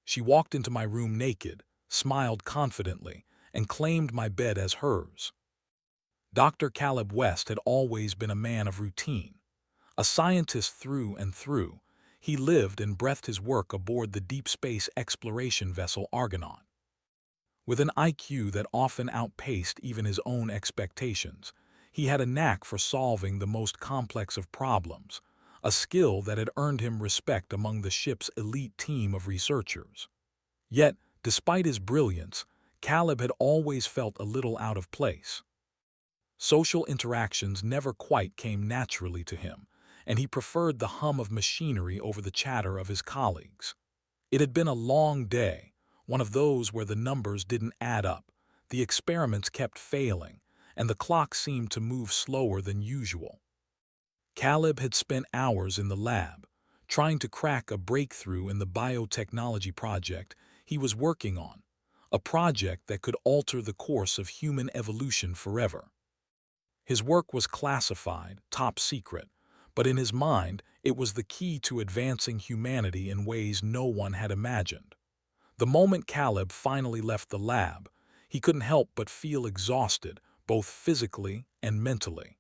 She walked into my room naked, smiled confidently, and claimed my bed as hers. Dr. Caleb West had always been a man of routine. A scientist through and through, he lived and breathed his work aboard the deep space exploration vessel Argonaut. With an IQ that often outpaced even his own expectations, he had a knack for solving the most complex of problems, a skill that had earned him respect among the ship's elite team of researchers. Yet, despite his brilliance, Caleb had always felt a little out of place. Social interactions never quite came naturally to him, and he preferred the hum of machinery over the chatter of his colleagues. It had been a long day, one of those where the numbers didn't add up, the experiments kept failing, and the clock seemed to move slower than usual. Caleb had spent hours in the lab, trying to crack a breakthrough in the biotechnology project he was working on, a project that could alter the course of human evolution forever. His work was classified, top secret, but in his mind it was the key to advancing humanity in ways no one had imagined. The moment Caleb finally left the lab, he couldn't help but feel exhausted, both physically and mentally.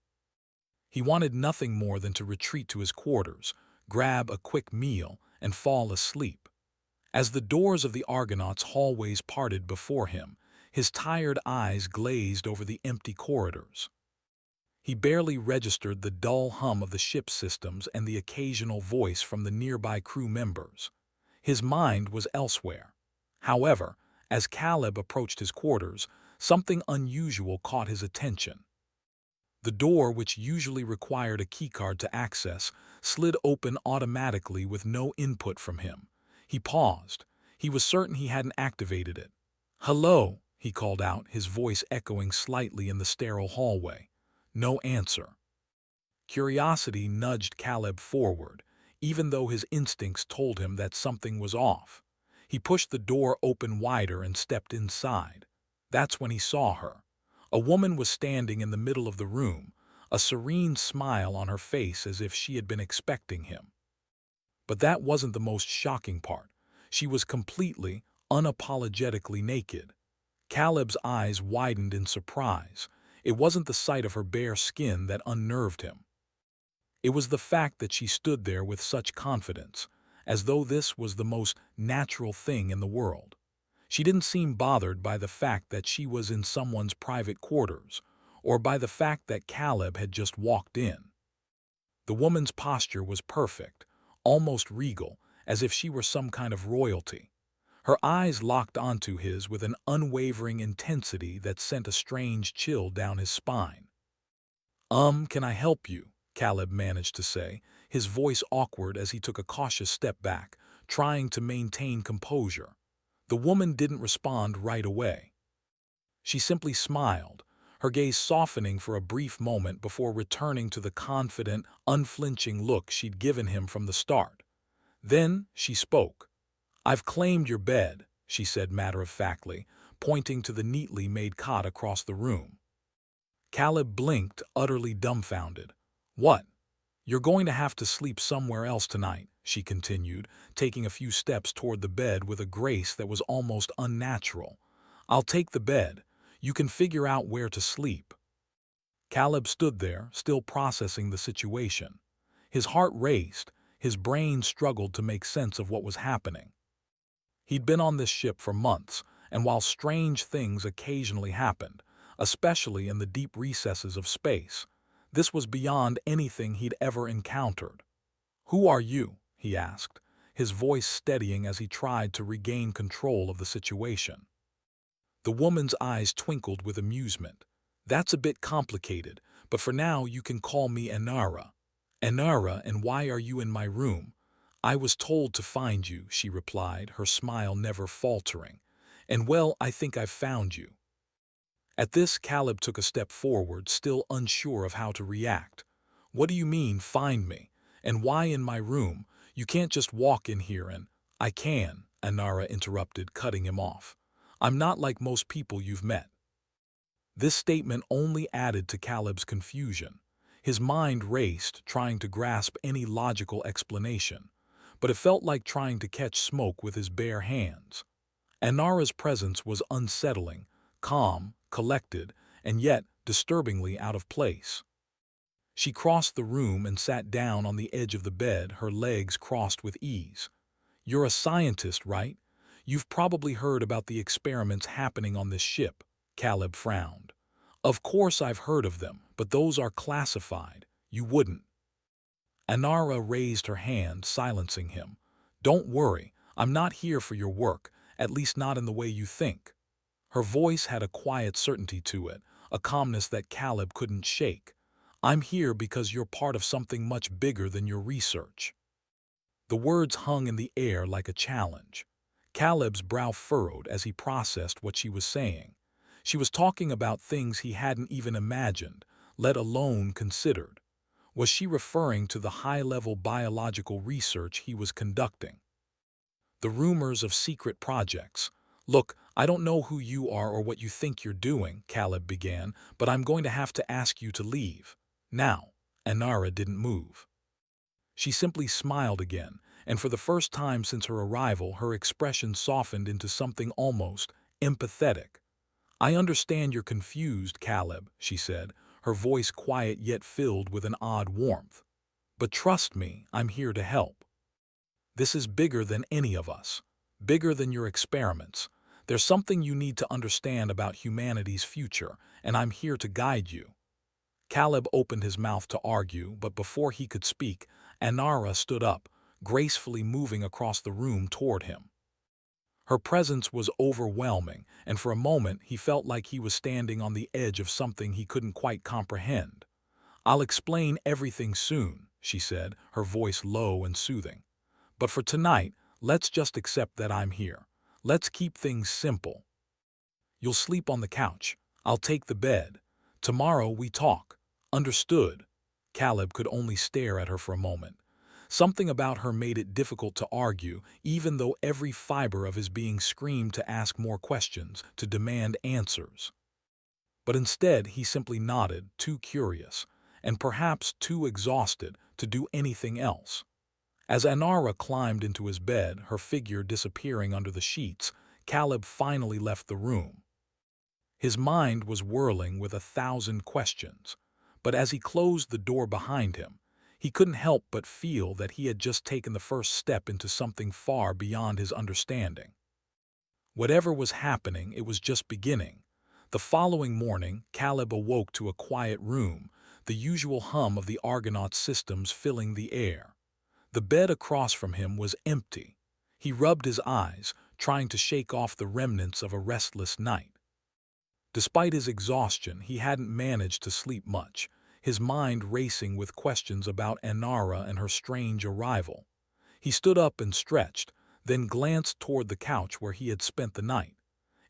He wanted nothing more than to retreat to his quarters, grab a quick meal, and fall asleep. As the doors of the Argonaut's hallways parted before him, his tired eyes glazed over the empty corridors. He barely registered the dull hum of the ship's systems and the occasional voice from the nearby crew members. His mind was elsewhere. However, as Caleb approached his quarters, something unusual caught his attention. The door, which usually required a keycard to access, slid open automatically with no input from him. He paused. He was certain he hadn't activated it. "Hello," he called out, his voice echoing slightly in the sterile hallway. No answer. Curiosity nudged Caleb forward, even though his instincts told him that something was off. He pushed the door open wider and stepped inside. That's when he saw her. A woman was standing in the middle of the room, a serene smile on her face as if she had been expecting him. But that wasn't the most shocking part. She was completely, unapologetically naked. Caleb's eyes widened in surprise. It wasn't the sight of her bare skin that unnerved him. It was the fact that she stood there with such confidence, as though this was the most natural thing in the world. She didn't seem bothered by the fact that she was in someone's private quarters, or by the fact that Caleb had just walked in. The woman's posture was perfect, almost regal, as if she were some kind of royalty. Her eyes locked onto his with an unwavering intensity that sent a strange chill down his spine. Can I help you?" Caleb managed to say, his voice awkward as he took a cautious step back, trying to maintain composure. The woman didn't respond right away. She simply smiled, her gaze softening for a brief moment before returning to the confident, unflinching look she'd given him from the start. Then she spoke. "I've claimed your bed," she said matter-of-factly, pointing to the neatly made cot across the room. Caleb blinked, utterly dumbfounded. "What? You're going to have to sleep somewhere else tonight," she continued, taking a few steps toward the bed with a grace that was almost unnatural. "I'll take the bed. You can figure out where to sleep." Caleb stood there, still processing the situation. His heart raced, his brain struggled to make sense of what was happening. He'd been on this ship for months, and while strange things occasionally happened, especially in the deep recesses of space, this was beyond anything he'd ever encountered. "Who are you?" he asked, his voice steadying as he tried to regain control of the situation. The woman's eyes twinkled with amusement. "That's a bit complicated, but for now you can call me Anara." "Anara, and why are you in my room?" "I was told to find you," she replied, her smile never faltering. "And well, I think I've found you." At this, Caleb took a step forward, still unsure of how to react. "What do you mean, find me? And why in my room? You can't just walk in here and—" "I can," Anara interrupted, cutting him off. "I'm not like most people you've met." This statement only added to Caleb's confusion. His mind raced, trying to grasp any logical explanation. but it felt like trying to catch smoke with his bare hands. Anara's presence was unsettling, calm, collected, and yet disturbingly out of place. She crossed the room and sat down on the edge of the bed, her legs crossed with ease. "You're a scientist, right? You've probably heard about the experiments happening on this ship," Caleb frowned. "Of course I've heard of them, but those are classified. You wouldn't." Anara raised her hand, silencing him. "Don't worry, I'm not here for your work, at least not in the way you think." Her voice had a quiet certainty to it, a calmness that Caleb couldn't shake. "I'm here because you're part of something much bigger than your research." The words hung in the air like a challenge. Caleb's brow furrowed as he processed what she was saying. She was talking about things he hadn't even imagined, let alone considered. Was she referring to the high-level biological research he was conducting? The rumors of secret projects. "Look, I don't know who you are or what you think you're doing," Caleb began, "but I'm going to have to ask you to leave. Now." Anara didn't move. She simply smiled again, and for the first time since her arrival, her expression softened into something almost empathetic. "I understand you're confused, Caleb," she said, her voice quiet yet filled with an odd warmth. "But trust me, I'm here to help. This is bigger than any of us, bigger than your experiments. There's something you need to understand about humanity's future, and I'm here to guide you." Caleb opened his mouth to argue, but before he could speak, Anara stood up, gracefully moving across the room toward him. Her presence was overwhelming, and for a moment he felt like he was standing on the edge of something he couldn't quite comprehend. "I'll explain everything soon," she said, her voice low and soothing. "But for tonight, let's just accept that I'm here. Let's keep things simple. You'll sleep on the couch. I'll take the bed. Tomorrow we talk. Understood?" Caleb could only stare at her for a moment. Something about her made it difficult to argue, even though every fiber of his being screamed to ask more questions, to demand answers. But instead he simply nodded, too curious, and perhaps too exhausted to do anything else. As Anara climbed into his bed, her figure disappearing under the sheets, Caleb finally left the room. His mind was whirling with 1,000 questions, but as he closed the door behind him, he couldn't help but feel that he had just taken the first step into something far beyond his understanding. Whatever was happening, it was just beginning. The following morning, Caleb awoke to a quiet room, the usual hum of the Argonaut systems filling the air. The bed across from him was empty. He rubbed his eyes, trying to shake off the remnants of a restless night. Despite his exhaustion, he hadn't managed to sleep much, his mind racing with questions about Anara and her strange arrival. He stood up and stretched, then glanced toward the couch where he had spent the night.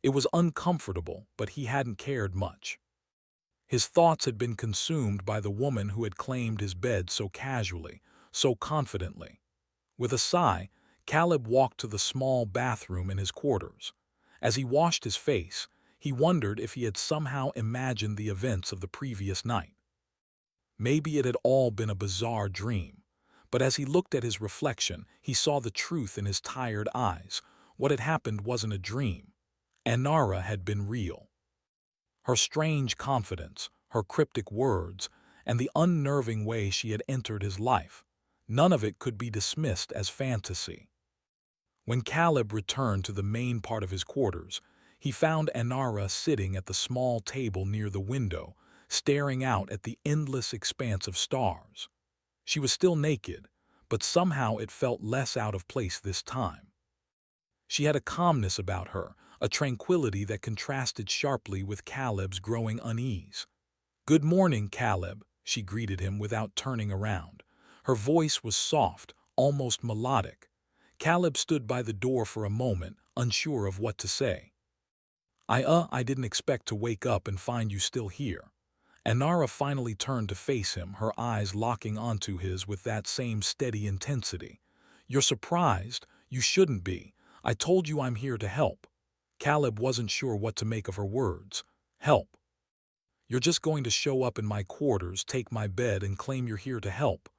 It was uncomfortable, but he hadn't cared much. His thoughts had been consumed by the woman who had claimed his bed so casually, so confidently. With a sigh, Caleb walked to the small bathroom in his quarters. As he washed his face, he wondered if he had somehow imagined the events of the previous night. Maybe it had all been a bizarre dream, but as he looked at his reflection, he saw the truth in his tired eyes. What had happened wasn't a dream. Anara had been real. Her strange confidence, her cryptic words, and the unnerving way she had entered his life, none of it could be dismissed as fantasy. When Caleb returned to the main part of his quarters, he found Anara sitting at the small table near the window, staring out at the endless expanse of stars. She was still naked, but somehow it felt less out of place this time. She had a calmness about her, a tranquility that contrasted sharply with Caleb's growing unease. "Good morning, Caleb," she greeted him without turning around. Her voice was soft, almost melodic. Caleb stood by the door for a moment, unsure of what to say. I didn't expect to wake up and find you still here." Anara finally turned to face him, her eyes locking onto his with that same steady intensity. "You're surprised? You shouldn't be. I told you I'm here to help." Caleb wasn't sure what to make of her words. "Help? You're just going to show up in my quarters, take my bed, and claim you're here to help?"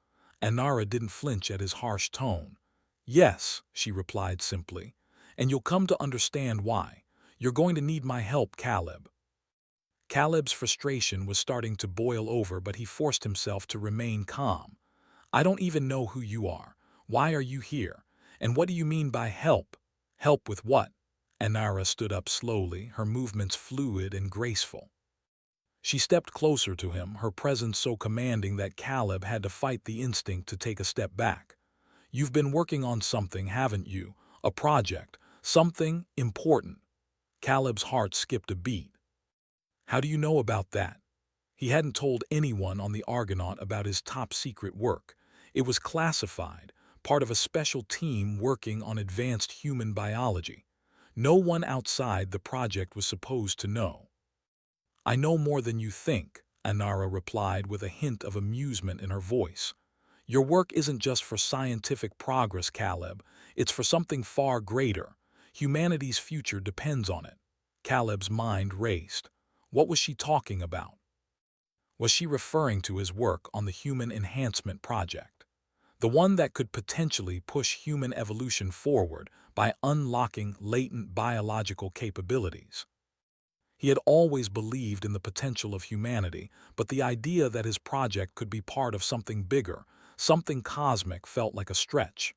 Anara didn't flinch at his harsh tone. Yes, she replied simply, and you'll come to understand why. You're going to need my help, Caleb. Caleb's frustration was starting to boil over, but he forced himself to remain calm. I don't even know who you are. Why are you here? And what do you mean by help? Help with what? Anara stood up slowly, her movements fluid and graceful. She stepped closer to him, her presence so commanding that Caleb had to fight the instinct to take a step back. You've been working on something, haven't you? A project. Something important. Caleb's heart skipped a beat. How do you know about that? He hadn't told anyone on the Argonaut about his top-secret work. It was classified, part of a special team working on advanced human biology. No one outside the project was supposed to know. I know more than you think, Anara replied with a hint of amusement in her voice. Your work isn't just for scientific progress, Caleb. It's for something far greater. Humanity's future depends on it. Caleb's mind raced. What was she talking about? Was she referring to his work on the Human Enhancement Project? The one that could potentially push human evolution forward by unlocking latent biological capabilities. He had always believed in the potential of humanity, but the idea that his project could be part of something bigger, something cosmic, felt like a stretch.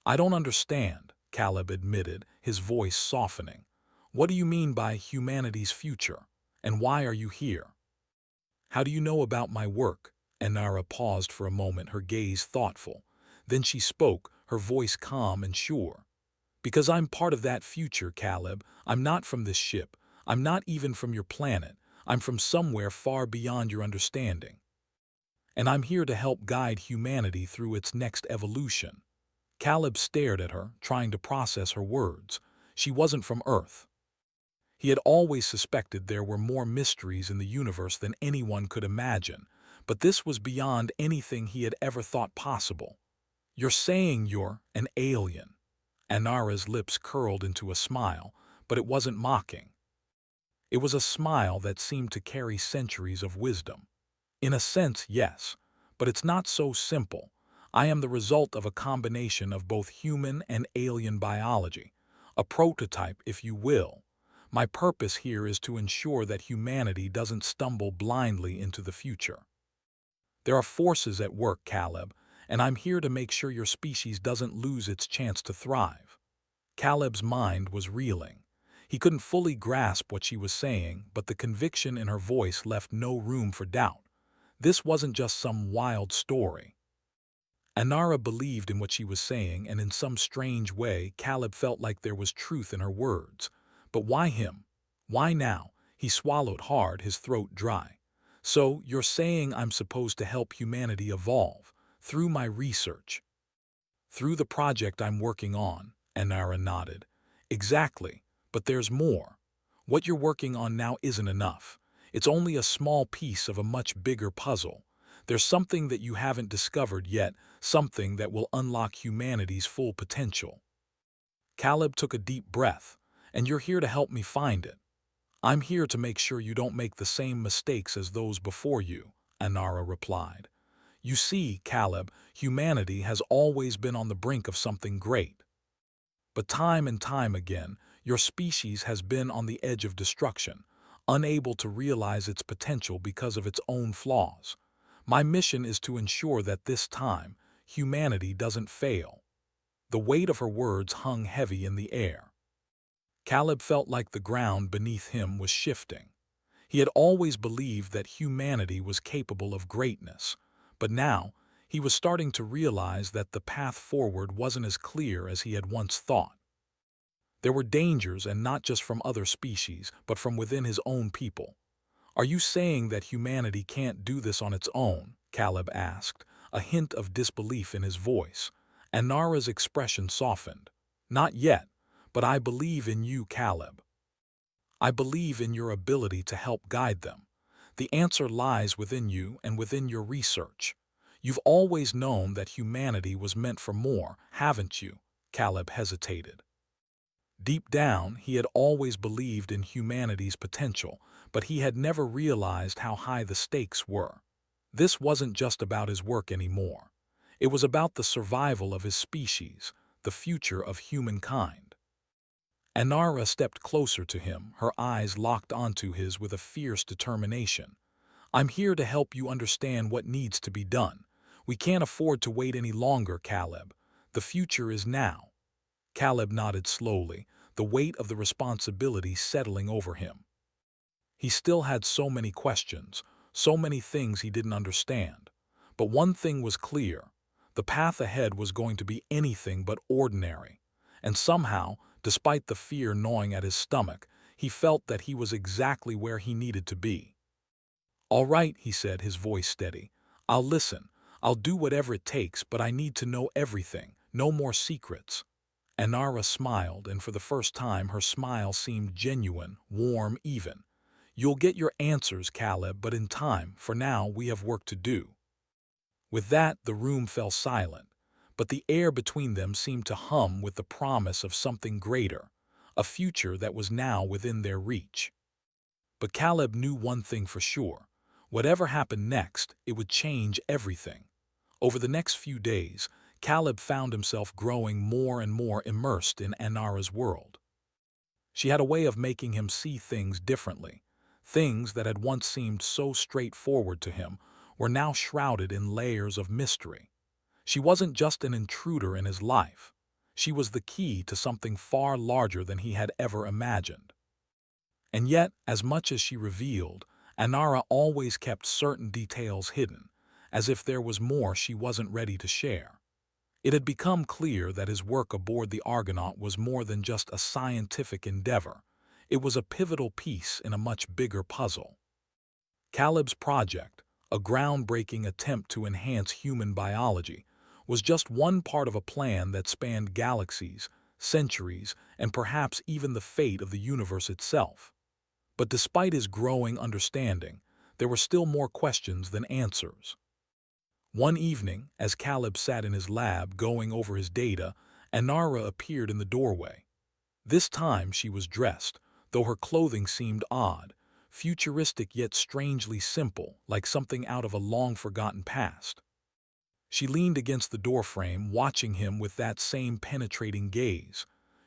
I don't understand, Caleb admitted, his voice softening. What do you mean by humanity's future? And why are you here? How do you know about my work? Anara paused for a moment, her gaze thoughtful. Then she spoke, her voice calm and sure. Because I'm part of that future, Caleb. I'm not from this ship. I'm not even from your planet. I'm from somewhere far beyond your understanding. And I'm here to help guide humanity through its next evolution. Caleb stared at her, trying to process her words. She wasn't from Earth. He had always suspected there were more mysteries in the universe than anyone could imagine, but this was beyond anything he had ever thought possible. You're saying you're an alien. Anara's lips curled into a smile, but it wasn't mocking. It was a smile that seemed to carry centuries of wisdom. In a sense, yes, but it's not so simple. I am the result of a combination of both human and alien biology, a prototype, if you will. My purpose here is to ensure that humanity doesn't stumble blindly into the future. There are forces at work, Caleb, and I'm here to make sure your species doesn't lose its chance to thrive. Caleb's mind was reeling. He couldn't fully grasp what she was saying, but the conviction in her voice left no room for doubt. This wasn't just some wild story. Anara believed in what she was saying, and in some strange way, Caleb felt like there was truth in her words. But why him? Why now? He swallowed hard, his throat dry. So, you're saying I'm supposed to help humanity evolve, through my research? Through the project I'm working on, Anara nodded. Exactly, but there's more. What you're working on now isn't enough. It's only a small piece of a much bigger puzzle. There's something that you haven't discovered yet, something that will unlock humanity's full potential. Caleb took a deep breath. And you're here to help me find it. I'm here to make sure you don't make the same mistakes as those before you, Anara replied. You see, Caleb, humanity has always been on the brink of something great. But time and time again, your species has been on the edge of destruction, unable to realize its potential because of its own flaws. My mission is to ensure that this time, humanity doesn't fail. The weight of her words hung heavy in the air. Caleb felt like the ground beneath him was shifting. He had always believed that humanity was capable of greatness, but now he was starting to realize that the path forward wasn't as clear as he had once thought. There were dangers, and not just from other species, but from within his own people. Are you saying that humanity can't do this on its own? Caleb asked, a hint of disbelief in his voice. Anara's expression softened. Not yet, but I believe in you, Caleb. I believe in your ability to help guide them. The answer lies within you and within your research. You've always known that humanity was meant for more, haven't you? Caleb hesitated. Deep down, he had always believed in humanity's potential, but he had never realized how high the stakes were. This wasn't just about his work anymore. It was about the survival of his species, the future of humankind. Anara stepped closer to him, her eyes locked onto his with a fierce determination. I'm here to help you understand what needs to be done. We can't afford to wait any longer, Caleb. The future is now. Caleb nodded slowly, the weight of the responsibility settling over him. He still had so many questions, so many things he didn't understand. But one thing was clear. The path ahead was going to be anything but ordinary. And somehow, despite the fear gnawing at his stomach, he felt that he was exactly where he needed to be. "All right," he said, his voice steady. "I'll listen. I'll do whatever it takes, but I need to know everything. No more secrets." Anara smiled, and for the first time her smile seemed genuine, warm even. "You'll get your answers, Caleb, but in time. For now, we have work to do." With that, the room fell silent, but the air between them seemed to hum with the promise of something greater, a future that was now within their reach. But Caleb knew one thing for sure. Whatever happened next, it would change everything. Over the next few days, Caleb found himself growing more and more immersed in Anara's world. She had a way of making him see things differently. Things that had once seemed so straightforward to him were now shrouded in layers of mystery. She wasn't just an intruder in his life. She was the key to something far larger than he had ever imagined. And yet, as much as she revealed, Anara always kept certain details hidden, as if there was more she wasn't ready to share. It had become clear that his work aboard the Argonaut was more than just a scientific endeavor. It was a pivotal piece in a much bigger puzzle. Caleb's project, a groundbreaking attempt to enhance human biology, was just one part of a plan that spanned galaxies, centuries, and perhaps even the fate of the universe itself. But despite his growing understanding, there were still more questions than answers. One evening, as Caleb sat in his lab going over his data, Anara appeared in the doorway. This time she was dressed, though her clothing seemed odd, futuristic yet strangely simple, like something out of a long-forgotten past. She leaned against the doorframe, watching him with that same penetrating gaze.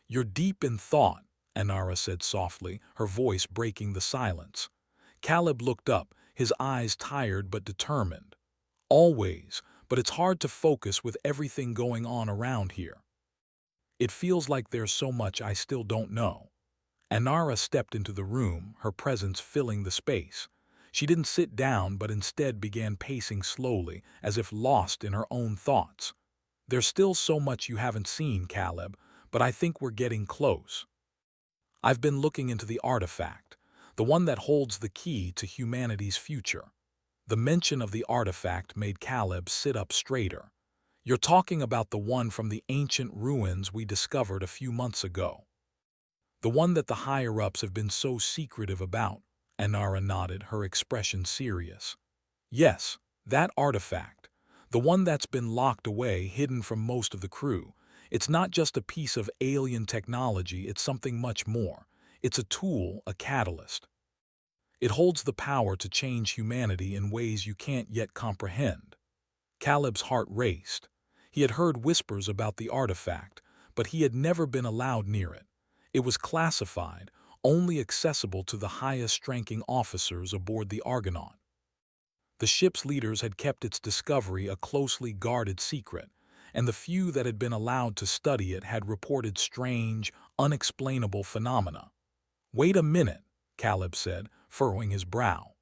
"You're deep in thought," Anara said softly, her voice breaking the silence. Caleb looked up, his eyes tired but determined. "Always, but it's hard to focus with everything going on around here. It feels like there's so much I still don't know." Anara stepped into the room, her presence filling the space. She didn't sit down but instead began pacing slowly, as if lost in her own thoughts. "There's still so much you haven't seen, Caleb, but I think we're getting close. I've been looking into the artifact, the one that holds the key to humanity's future." The mention of the artifact made Caleb sit up straighter. "You're talking about the one from the ancient ruins we discovered a few months ago. The one that the higher-ups have been so secretive about." Anara nodded, her expression serious. "Yes, that artifact. The one that's been locked away, hidden from most of the crew. It's not just a piece of alien technology, it's something much more. It's a tool, a catalyst. It holds the power to change humanity in ways you can't yet comprehend." Caleb's heart raced. He had heard whispers about the artifact, but he had never been allowed near it. It was classified, only accessible to the highest-ranking officers aboard the Argonaut. The ship's leaders had kept its discovery a closely guarded secret, and the few that had been allowed to study it had reported strange, unexplainable phenomena. "Wait a minute," Caleb said, furrowing his brow.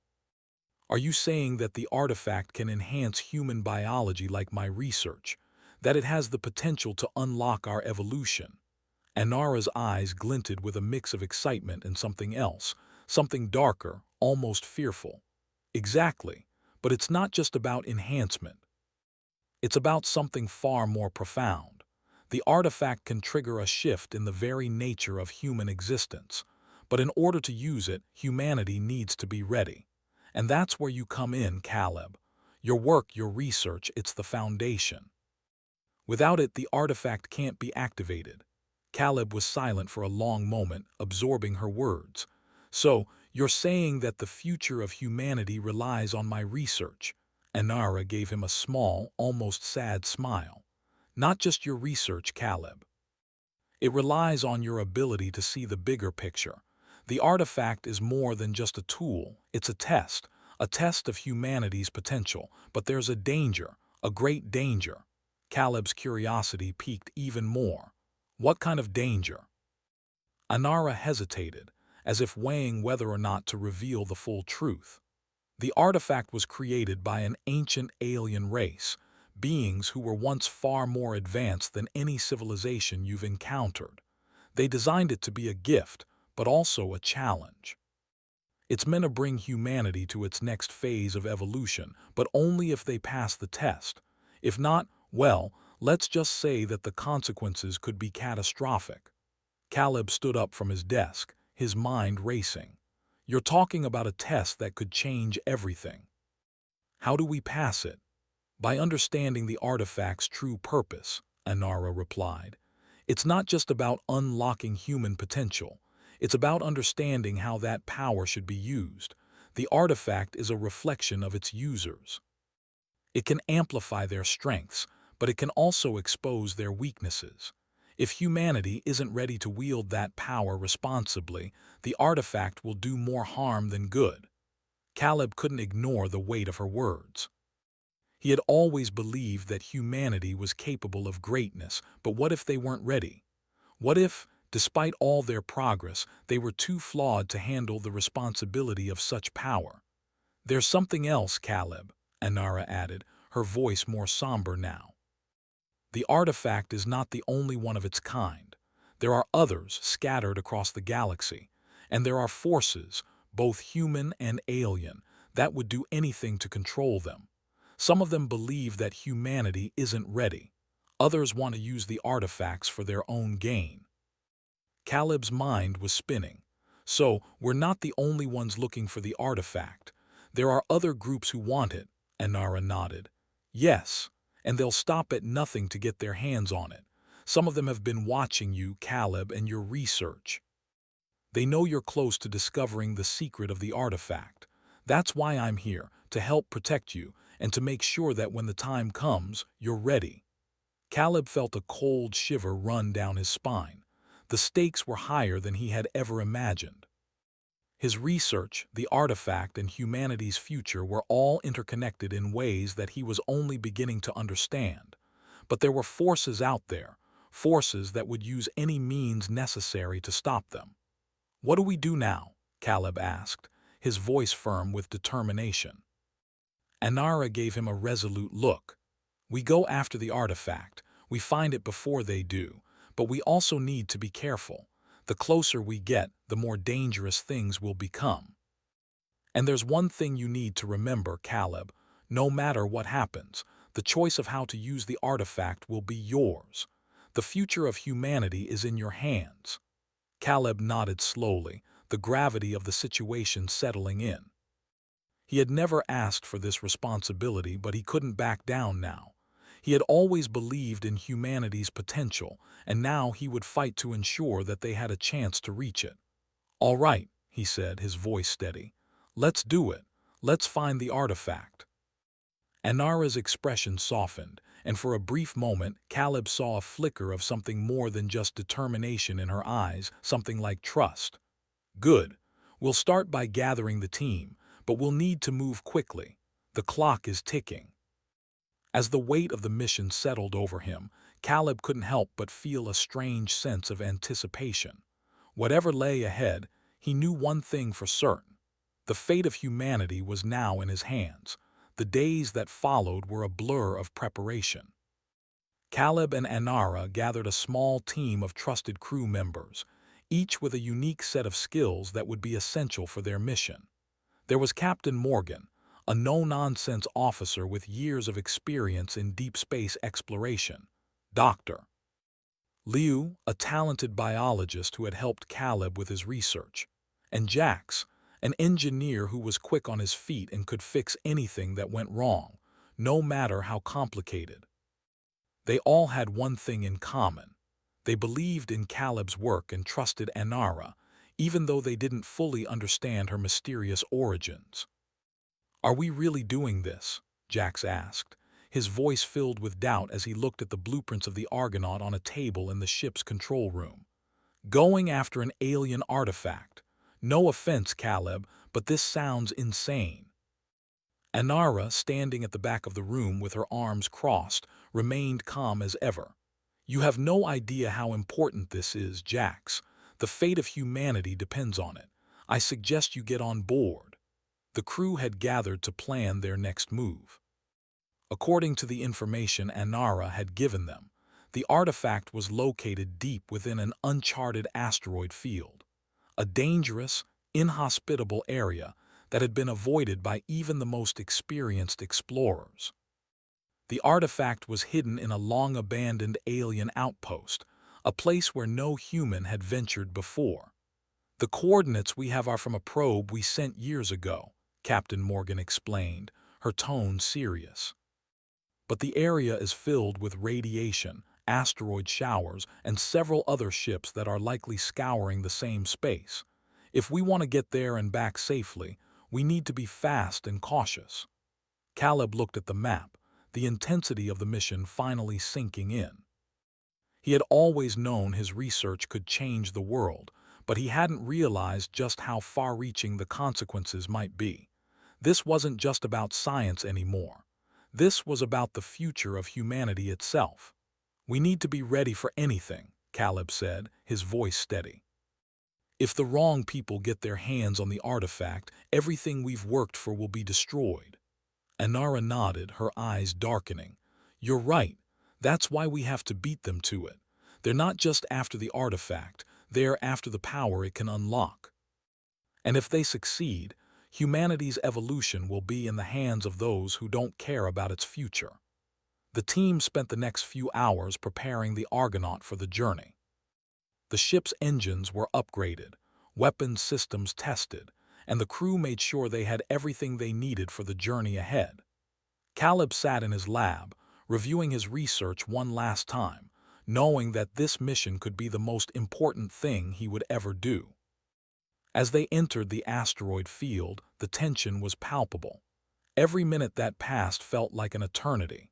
"Are you saying that the artifact can enhance human biology like my research, that it has the potential to unlock our evolution?" Anara's eyes glinted with a mix of excitement and something else, something darker, almost fearful. "Exactly, but it's not just about enhancement. It's about something far more profound. The artifact can trigger a shift in the very nature of human existence, but in order to use it, humanity needs to be ready. And that's where you come in, Caleb. Your work, your research, it's the foundation. Without it, the artifact can't be activated." Caleb was silent for a long moment, absorbing her words. "So, you're saying that the future of humanity relies on my research?" Anara gave him a small, almost sad smile. Not just your research, Caleb. It relies on your ability to see the bigger picture. The artifact is more than just a tool, it's a test of humanity's potential. But there's a danger, a great danger. Caleb's curiosity piqued even more. What kind of danger? Anara hesitated, as if weighing whether or not to reveal the full truth. The artifact was created by an ancient alien race, beings who were once far more advanced than any civilization you've encountered. They designed it to be a gift, but also a challenge. It's meant to bring humanity to its next phase of evolution, but only if they pass the test. If not, well, let's just say that the consequences could be catastrophic. Caleb stood up from his desk, his mind racing. You're talking about a test that could change everything. How do we pass it? By understanding the artifact's true purpose, Anara replied. It's not just about unlocking human potential. It's about understanding how that power should be used. The artifact is a reflection of its users. It can amplify their strengths, but it can also expose their weaknesses. If humanity isn't ready to wield that power responsibly, the artifact will do more harm than good. Caleb couldn't ignore the weight of her words. He had always believed that humanity was capable of greatness, but what if they weren't ready? What if, despite all their progress, they were too flawed to handle the responsibility of such power? There's something else, Caleb, Anara added, her voice more somber now. The artifact is not the only one of its kind. There are others scattered across the galaxy, and there are forces, both human and alien, that would do anything to control them. Some of them believe that humanity isn't ready. Others want to use the artifacts for their own gain. Caleb's mind was spinning. So, we're not the only ones looking for the artifact. There are other groups who want it, Anara nodded. Yes, and they'll stop at nothing to get their hands on it. Some of them have been watching you, Caleb, and your research. They know you're close to discovering the secret of the artifact. That's why I'm here, to help protect you, and to make sure that when the time comes, you're ready. Caleb felt a cold shiver run down his spine. The stakes were higher than he had ever imagined. His research, the artifact, and humanity's future were all interconnected in ways that he was only beginning to understand. But there were forces out there, forces that would use any means necessary to stop them. What do we do now? Caleb asked, his voice firm with determination. Anara gave him a resolute look. We go after the artifact. We find it before they do. But we also need to be careful. The closer we get, the more dangerous things will become. And there's one thing you need to remember, Caleb. No matter what happens, the choice of how to use the artifact will be yours. The future of humanity is in your hands. Caleb nodded slowly, the gravity of the situation settling in. He had never asked for this responsibility, but he couldn't back down now. He had always believed in humanity's potential, and now he would fight to ensure that they had a chance to reach it. All right, he said, his voice steady. Let's do it. Let's find the artifact. Anara's expression softened, and for a brief moment, Caleb saw a flicker of something more than just determination in her eyes, something like trust. Good. We'll start by gathering the team, but we'll need to move quickly. The clock is ticking. As the weight of the mission settled over him, Caleb couldn't help but feel a strange sense of anticipation. Whatever lay ahead, he knew one thing for certain. The fate of humanity was now in his hands. The days that followed were a blur of preparation. Caleb and Anara gathered a small team of trusted crew members, each with a unique set of skills that would be essential for their mission. There was Captain Morgan, a no-nonsense officer with years of experience in deep space exploration. Dr. Liu, a talented biologist who had helped Caleb with his research. And Jax, an engineer who was quick on his feet and could fix anything that went wrong, no matter how complicated. They all had one thing in common. They believed in Caleb's work and trusted Anara, even though they didn't fully understand her mysterious origins. Are we really doing this? Jax asked, his voice filled with doubt as he looked at the blueprints of the Argonaut on a table in the ship's control room. Going after an alien artifact. No offense, Caleb, but this sounds insane. Anara, standing at the back of the room with her arms crossed, remained calm as ever. You have no idea how important this is, Jax. The fate of humanity depends on it. I suggest you get on board. The crew had gathered to plan their next move. According to the information Anara had given them, the artifact was located deep within an uncharted asteroid field, a dangerous, inhospitable area that had been avoided by even the most experienced explorers. The artifact was hidden in a long-abandoned alien outpost, a place where no human had ventured before. The coordinates we have are from a probe we sent years ago, Captain Morgan explained, her tone serious. But the area is filled with radiation, asteroid showers, and several other ships that are likely scouring the same space. If we want to get there and back safely, we need to be fast and cautious. Caleb looked at the map, the intensity of the mission finally sinking in. He had always known his research could change the world, but he hadn't realized just how far-reaching the consequences might be. This wasn't just about science anymore. This was about the future of humanity itself. We need to be ready for anything, Caleb said, his voice steady. If the wrong people get their hands on the artifact, everything we've worked for will be destroyed. Anara nodded, her eyes darkening. You're right. That's why we have to beat them to it. They're not just after the artifact, they're after the power it can unlock. And if they succeed, humanity's evolution will be in the hands of those who don't care about its future. The team spent the next few hours preparing the Argonaut for the journey. The ship's engines were upgraded, weapons systems tested, and the crew made sure they had everything they needed for the journey ahead. Caleb sat in his lab, reviewing his research one last time, knowing that this mission could be the most important thing he would ever do. As they entered the asteroid field, the tension was palpable. Every minute that passed felt like an eternity.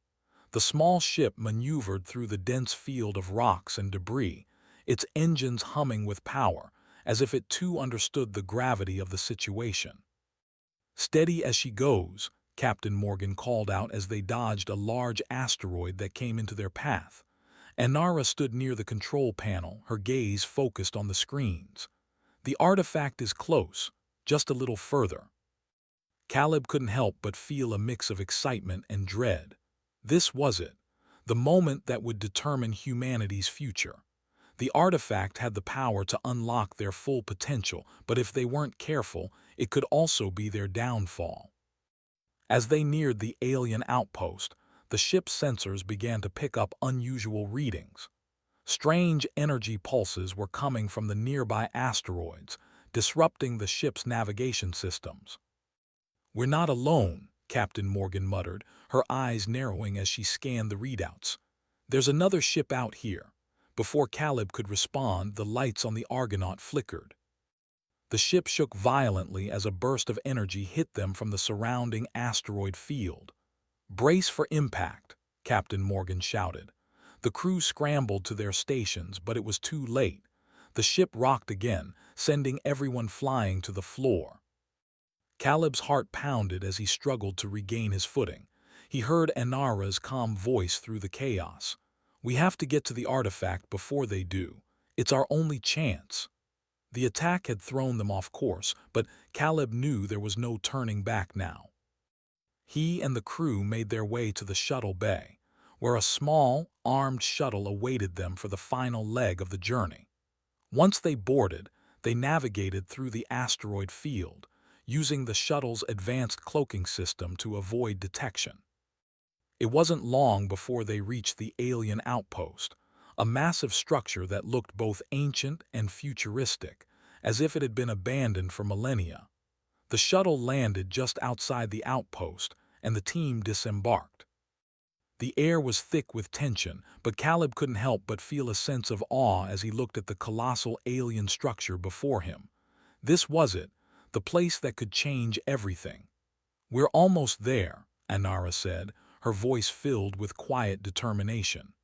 The small ship maneuvered through the dense field of rocks and debris, its engines humming with power, as if it too understood the gravity of the situation. Steady as she goes, Captain Morgan called out as they dodged a large asteroid that came into their path. Anara stood near the control panel, her gaze focused on the screens. The artifact is close, just a little further. Caleb couldn't help but feel a mix of excitement and dread. This was it, the moment that would determine humanity's future. The artifact had the power to unlock their full potential, but if they weren't careful, it could also be their downfall. As they neared the alien outpost, the ship's sensors began to pick up unusual readings. Strange energy pulses were coming from the nearby asteroids, disrupting the ship's navigation systems. "We're not alone," Captain Morgan muttered, her eyes narrowing as she scanned the readouts. "There's another ship out here." Before Caleb could respond, the lights on the Argonaut flickered. The ship shook violently as a burst of energy hit them from the surrounding asteroid field. "Brace for impact," Captain Morgan shouted. The crew scrambled to their stations, but it was too late. The ship rocked again, sending everyone flying to the floor. Caleb's heart pounded as he struggled to regain his footing. He heard Anara's calm voice through the chaos. "We have to get to the artifact before they do. It's our only chance." The attack had thrown them off course, but Caleb knew there was no turning back now. He and the crew made their way to the shuttle bay, where a small, armed shuttle awaited them for the final leg of the journey. Once they boarded, they navigated through the asteroid field, using the shuttle's advanced cloaking system to avoid detection. It wasn't long before they reached the alien outpost, a massive structure that looked both ancient and futuristic, as if it had been abandoned for millennia. The shuttle landed just outside the outpost, and the team disembarked. The air was thick with tension, but Caleb couldn't help but feel a sense of awe as he looked at the colossal alien structure before him. This was it, the place that could change everything. "We're almost there," Anara said, her voice filled with quiet determination.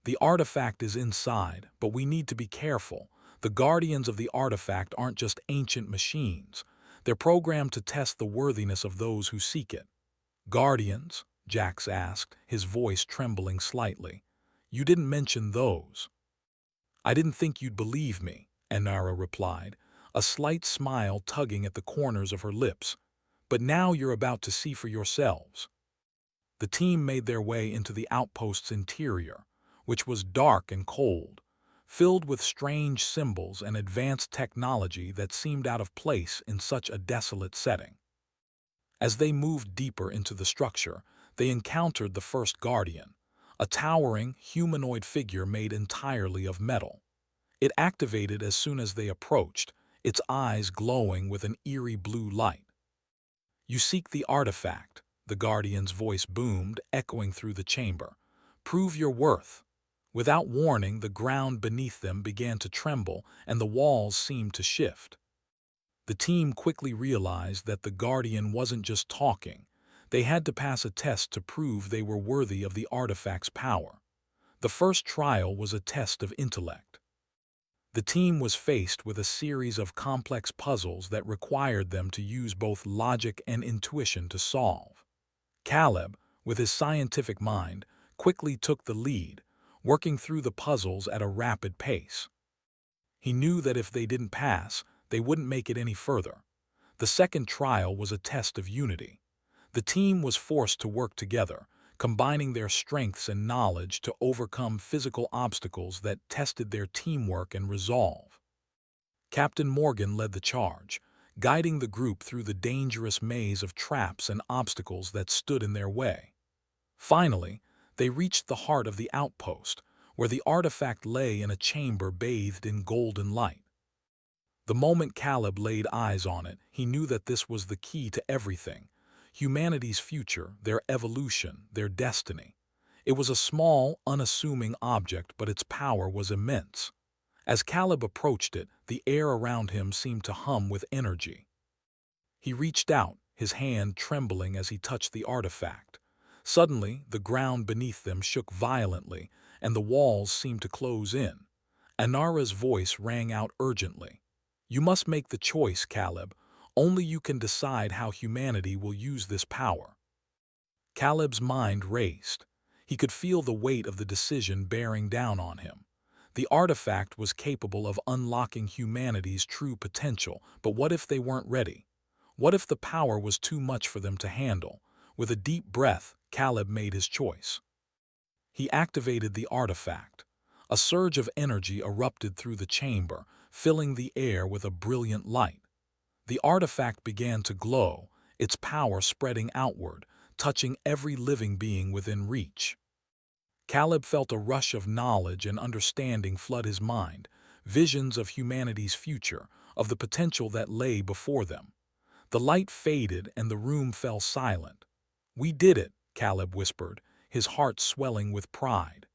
"The artifact is inside, but we need to be careful. The guardians of the artifact aren't just ancient machines. They're programmed to test the worthiness of those who seek it." "Guardians?" Jax asked, his voice trembling slightly. "You didn't mention those." "I didn't think you'd believe me," Anara replied, a slight smile tugging at the corners of her lips. "But now you're about to see for yourselves." The team made their way into the outpost's interior, which was dark and cold, filled with strange symbols and advanced technology that seemed out of place in such a desolate setting. As they moved deeper into the structure, they encountered the first guardian, a towering, humanoid figure made entirely of metal. It activated as soon as they approached, its eyes glowing with an eerie blue light. "You seek the artifact," the guardian's voice boomed, echoing through the chamber. "Prove your worth." Without warning, the ground beneath them began to tremble and the walls seemed to shift. The team quickly realized that the guardian wasn't just talking. They had to pass a test to prove they were worthy of the artifact's power. The first trial was a test of intellect. The team was faced with a series of complex puzzles that required them to use both logic and intuition to solve. Caleb, with his scientific mind, quickly took the lead, working through the puzzles at a rapid pace. He knew that if they didn't pass, they wouldn't make it any further. The second trial was a test of unity. The team was forced to work together, combining their strengths and knowledge to overcome physical obstacles that tested their teamwork and resolve. Captain Morgan led the charge, guiding the group through the dangerous maze of traps and obstacles that stood in their way. Finally, they reached the heart of the outpost, where the artifact lay in a chamber bathed in golden light. The moment Caleb laid eyes on it, he knew that this was the key to everything: humanity's future, their evolution, their destiny. It was a small, unassuming object, but its power was immense. As Caleb approached it, the air around him seemed to hum with energy. He reached out, his hand trembling as he touched the artifact. Suddenly, the ground beneath them shook violently, and the walls seemed to close in. Anara's voice rang out urgently. "You must make the choice, Caleb. Only you can decide how humanity will use this power." Caleb's mind raced. He could feel the weight of the decision bearing down on him. The artifact was capable of unlocking humanity's true potential, but what if they weren't ready? What if the power was too much for them to handle? With a deep breath, Caleb made his choice. He activated the artifact. A surge of energy erupted through the chamber, filling the air with a brilliant light. The artifact began to glow, its power spreading outward, touching every living being within reach. Caleb felt a rush of knowledge and understanding flood his mind, visions of humanity's future, of the potential that lay before them. The light faded and the room fell silent. "We did it," Caleb whispered, his heart swelling with pride.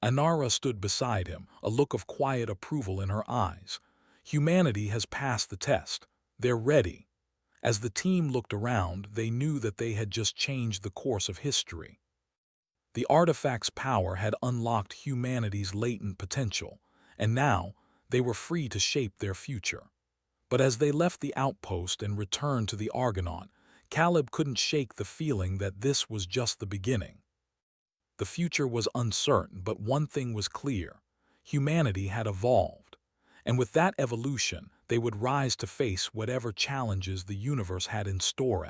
Anara stood beside him, a look of quiet approval in her eyes. "Humanity has passed the test. They're ready." As the team looked around, they knew that they had just changed the course of history. The artifact's power had unlocked humanity's latent potential, and now they were free to shape their future. But as they left the outpost and returned to the Argonaut, Caleb couldn't shake the feeling that this was just the beginning. The future was uncertain, but one thing was clear: humanity had evolved. And with that evolution, they would rise to face whatever challenges the universe had in store.